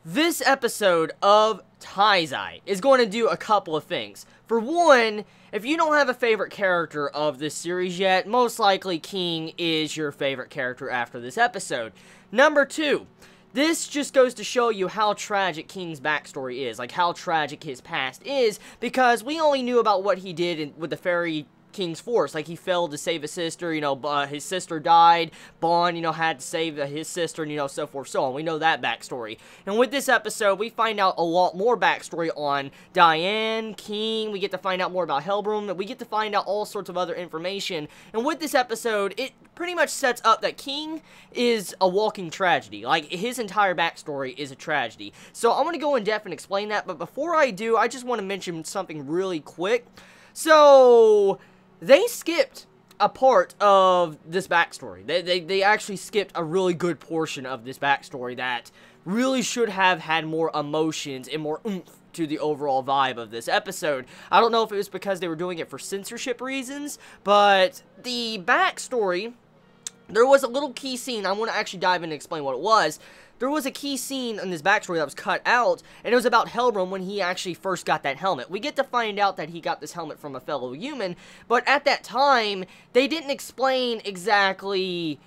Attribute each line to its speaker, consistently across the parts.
Speaker 1: This episode of Taizai is going to do a couple of things. For one, if you don't have a favorite character of this series yet, most likely King is your favorite character after this episode. Number two, this just goes to show you how tragic King's backstory is, like how tragic his past is, because we only knew about what he did with the fairy King's force. Like, he failed to save his sister, his sister died, Bond, had to save his sister, and, so forth, so on. We know that backstory. And with this episode, we find out a lot more backstory on Diane, King, we get to find out more about Hellbroom, we get to find out all sorts of other information. And with this episode, it pretty much sets up that King is a walking tragedy. Like, his entire backstory is a tragedy. So I'm going to go in depth and explain that, but before I do, I just want to mention something really quick. So they skipped a part of this backstory. They actually skipped a really good portion of this backstory that really should have had more emotions and more oomph to the overall vibe of this episode. I don't know if it was because they were doing it for censorship reasons, but the backstory, there was a little key scene. I want to actually dive in and explain what it was. There was a key scene in this backstory that was cut out, and it was about Hellbroom when he actually first got that helmet. We get to find out that he got this helmet from a fellow human, but at that time, they didn't explain exactly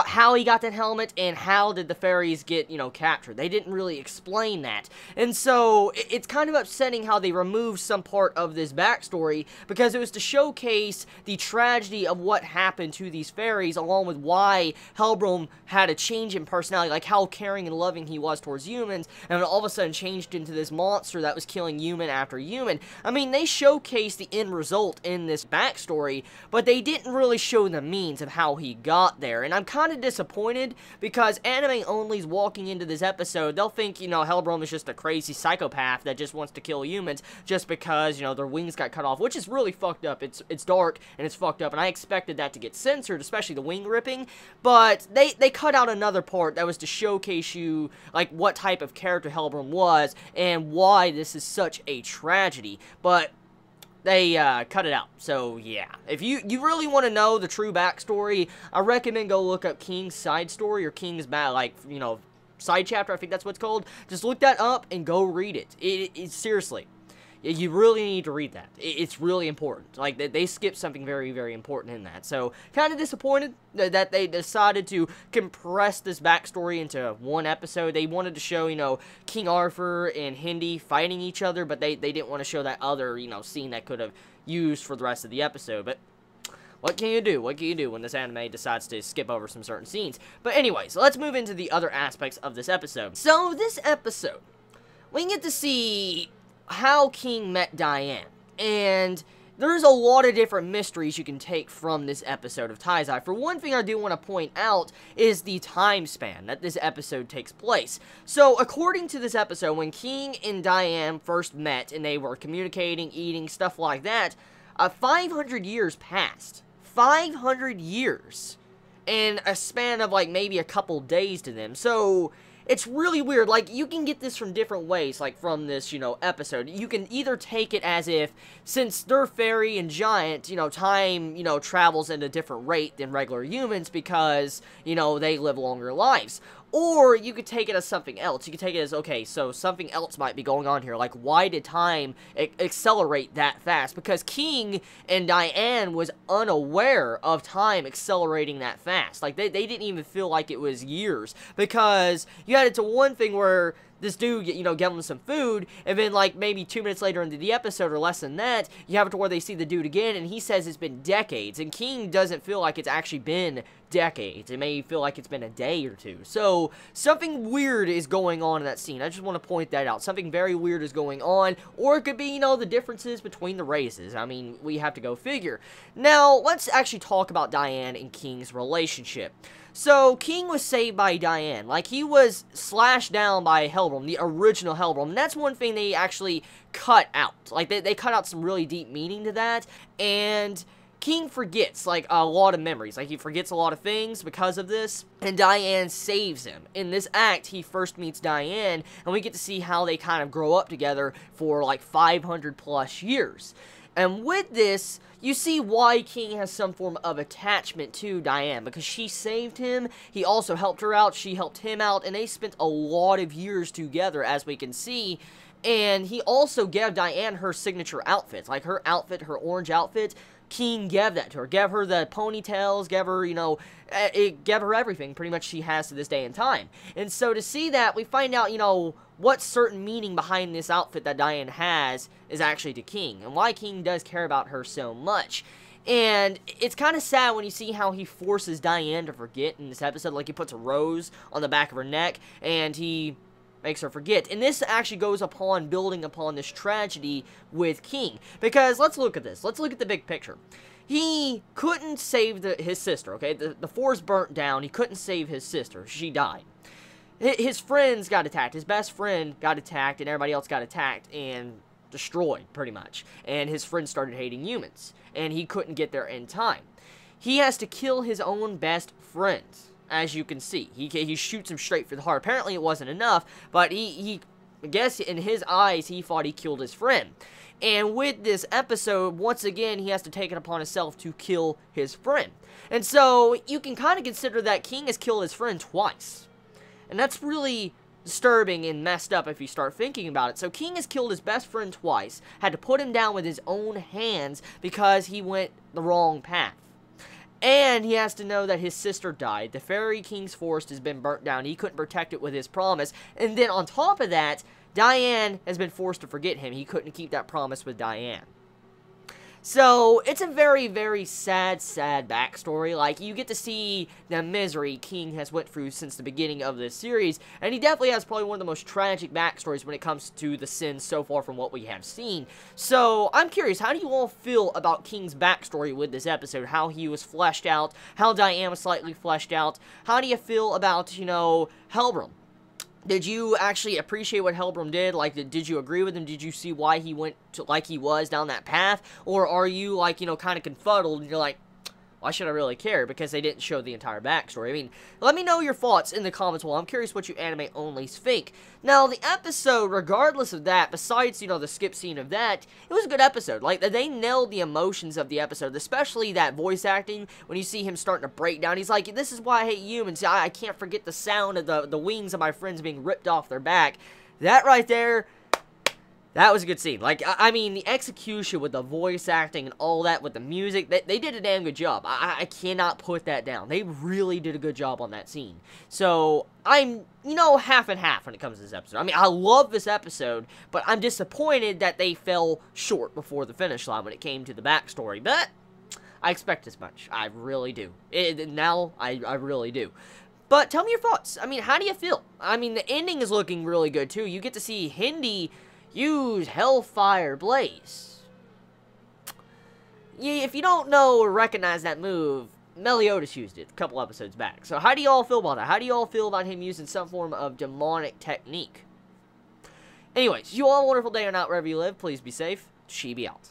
Speaker 1: how he got that helmet and how did the fairies get, captured. They didn't really explain that. And so, it's kind of upsetting how they removed some part of this backstory, because it was to showcase the tragedy of what happened to these fairies, along with why Hellbroom had a change in personality, like how caring and loving he was towards humans, and all of a sudden changed into this monster that was killing human after human. I mean, they showcased the end result in this backstory, but they didn't really show the means of how he got there, and I'm kind of disappointed, because anime onlys walking into this episode, they'll think, Hellbroom is just a crazy psychopath that just wants to kill humans just because, their wings got cut off, which is really fucked up. It's dark, and it's fucked up, and I expected that to get censored, especially the wing ripping, but they cut out another part that was to showcase you, like, what type of character Hellbroom was, and why this is such a tragedy, but they cut it out. So yeah, if you really want to know the true backstory, I recommend go look up King's side story or King's side chapter. I think that's what it's called. Just look that up and go read it. It seriously, you really need to read that. It's really important. Like, they skipped something very, very important in that. So, kind of disappointed that they decided to compress this backstory into one episode. They wanted to show, King Arthur and Hindi fighting each other, but they didn't want to show that other, scene that could have used for the rest of the episode. But what can you do? What can you do when this anime decides to skip over some certain scenes? But anyways, let's move into the other aspects of this episode. So, this episode, we get to see how King met Diane, and there's a lot of different mysteries you can take from this episode of Taizai. For one thing I do want to point out is the time span that this episode takes place. So, according to this episode, when King and Diane first met, and they were communicating, eating, stuff like that, 500 years passed. 500 years in a span of, like, maybe a couple days to them. So, it's really weird. Like, you can get this from different ways, like, from this, episode. You can either take it as if, since they're fairy and giant, time, travels at a different rate than regular humans because, they live longer lives. Or you could take it as something else. You could take it as, okay, so something else might be going on here. Like, why did time accelerate that fast? Because King and Diane was unaware of time accelerating that fast. Like, they didn't even feel like it was years. Because you had it to one thing where this dude, gave them some food, and then, like, maybe 2 minutes later into the episode, or less than that, you have it to where they see the dude again, and he says it's been decades, and King doesn't feel like it's actually been decades. It may feel like it's been a day or two. So, something weird is going on in that scene. I just want to point that out. Something very weird is going on, or it could be, the differences between the races. I mean, we have to go figure. Now, let's actually talk about Diane and King's relationship. So, King was saved by Diane. Like, he was slashed down by Hellbroom, the original Hellbroom. And that's one thing they actually cut out. Like, they cut out some really deep meaning to that. And King forgets, like, a lot of memories. Like, he forgets a lot of things because of this. And Diane saves him. In this act, he first meets Diane. And we get to see how they kind of grow up together for, like, 500 plus years. And with this, you see why King has some form of attachment to Diane, because she saved him, he also helped her out, she helped him out, and they spent a lot of years together, as we can see. And he also gave Diane her signature outfits, like her outfit, her orange outfit. King gave that to her, gave her the ponytails, gave her, you know, it gave her everything pretty much she has to this day and time. And so to see that, we find out, you know, what certain meaning behind this outfit that Diane has is actually to King, and why King does care about her so much. And it's kind of sad when you see how he forces Diane to forget in this episode. Like, he puts a rose on the back of her neck, and he makes her forget. And this actually goes upon building upon this tragedy with King. Because, let's look at this. Let's look at the big picture. He couldn't save his sister, okay? The forest burnt down. He couldn't save his sister. She died. His friends got attacked. His best friend got attacked, and everybody else got attacked and destroyed, pretty much. And his friends started hating humans, and he couldn't get there in time. He has to kill his own best friend, as you can see. He shoots him straight for the heart. Apparently it wasn't enough, but I guess in his eyes, he thought he killed his friend. And with this episode, once again, he has to take it upon himself to kill his friend. And so, you can kind of consider that King has killed his friend twice. And that's really disturbing and messed up if you start thinking about it. So King has killed his best friend twice, had to put him down with his own hands because he went the wrong path. And he has to know that his sister died. The Fairy King's forest has been burnt down. He couldn't protect it with his promise. And then on top of that, Diane has been forced to forget him. He couldn't keep that promise with Diane. So, it's a very, very sad, sad backstory. Like, you get to see the misery King has went through since the beginning of this series, and he definitely has probably one of the most tragic backstories when it comes to the sins so far from what we have seen. So, I'm curious, how do you all feel about King's backstory with this episode? How he was fleshed out, how Diane was slightly fleshed out, how do you feel about, you know, Helbram? Did you actually appreciate what Helbram did? Like, did you agree with him? Did you see why he went to, like he was down that path? Or are you, like, you know, kind of confuddled and you're like, why should I really care? Because they didn't show the entire backstory. I mean, let me know your thoughts in the comments below. I'm curious what you anime-onlys think. Now, the episode, regardless of that, besides, you know, the skip scene of that, it was a good episode. Like, they nailed the emotions of the episode, especially that voice acting. When you see him starting to break down, he's like, this is why I hate humans. I can't forget the sound of the wings of my friends being ripped off their back. That right there, that was a good scene. Like, I mean, the execution with the voice acting and all that with the music, they did a damn good job. I cannot put that down. They really did a good job on that scene. So, I'm, you know, half and half when it comes to this episode. I mean, I love this episode, but I'm disappointed that they fell short before the finish line when it came to the backstory. But I expect as much. I really do. Now, I really do. But tell me your thoughts. I mean, how do you feel? I mean, the ending is looking really good, too. You get to see Hindi use Hellfire Blaze. Yeah, if you don't know or recognize that move, Meliodas used it a couple episodes back. So how do you all feel about that? How do you all feel about him using some form of demonic technique? Anyways, you all have a wonderful day or night wherever you live. Please be safe. Chibi out.